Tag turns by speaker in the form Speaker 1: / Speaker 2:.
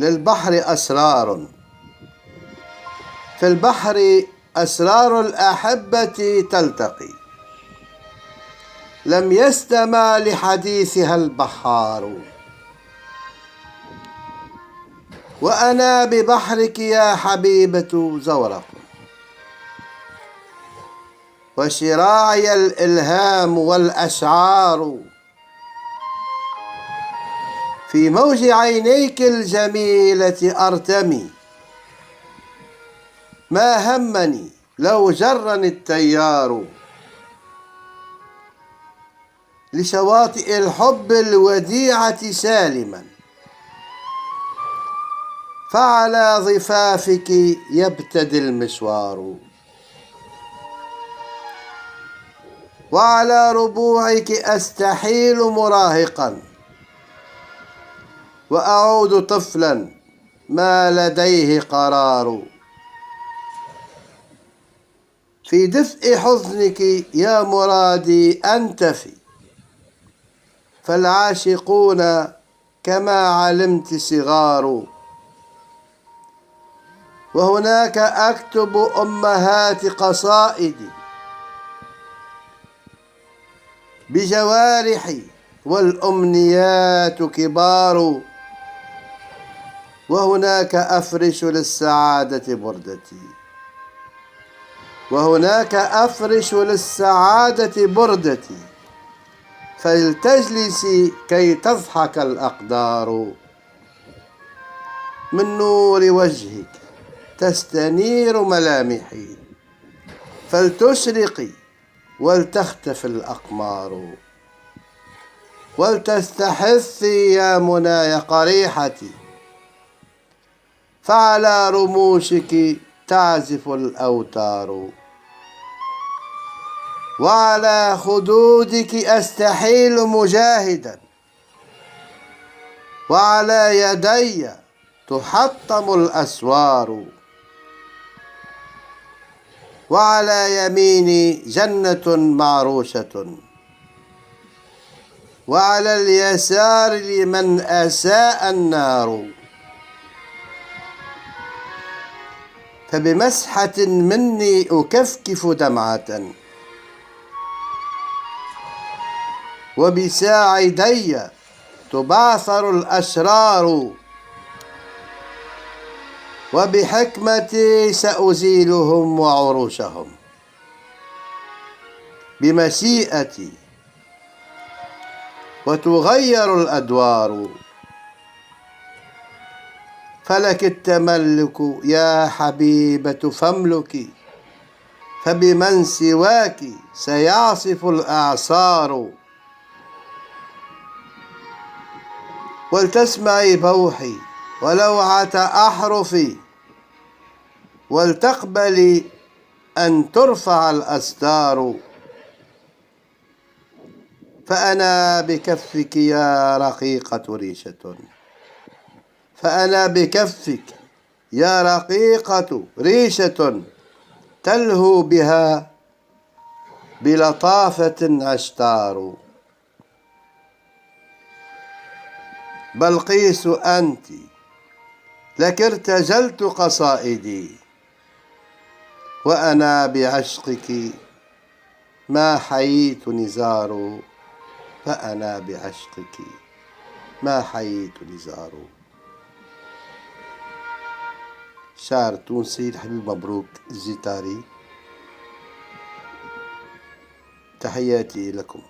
Speaker 1: للبحر أسرار، في البحر أسرار الأحبة تلتقي، لم يستمع لحديثها البحار. وأنا ببحرك يا حبيبة زورق، وشراعي الإلهام والأشعار، في موج عينيك الجميلة أرتمي، ما همني لو جرني التيار. لشواطئ الحب الوديعة سالما، فعلى ضفافك يبتدي المشوار، وعلى ربوعك أستحيل مراهقا، وأعود طفلا ما لديه قرار. في دفء حزنك يا مرادي أنتفي، فالعاشقون كما علمت صغار. وهناك أكتب أمهات قصائدي بجوارحي، والأمنيات كبار. وهناك أفرش للسعادة بردتي، وهناك أفرش للسعادة بردتي، فلتجلسي كي تضحك الأقدار. من نور وجهك تستنير ملامحي، فلتشرقي ولتختفي الأقمار. ولتستحثي يا منايا قريحتي، فعلى رموشك تعزف الأوتار. وعلى خدودك أستحيل مجاهدا، وعلى يدي تحطم الأسوار. وعلى يميني جنة معروشة، وعلى اليسار لمن أساء النار. فبمسحة مني أكفكف دمعة، وبساعدي تبعثر الأشرار. وبحكمتي سأزيلهم وعروشهم، بمشيئتي وتغير الأدوار. فلك التملك يا حبيبة فاملكي، فبمن سواك سيعصف الأعصار. ولتسمعي بوحي ولوعة أحرفي، ولتقبلي أن ترفع الأستار. فأنا بكفك يا رقيقة ريشة، فأنا بكفك يا رقيقة ريشة، تلهو بها بلطافة عشتار. بلقيس أنت، لك ارتجلت قصائدي، وأنا بعشقك ما حييت نزار. فأنا بعشقك ما حييت نزار. شاعر تونسي الحبيب مبروك الزيتاري، تحياتي لكم.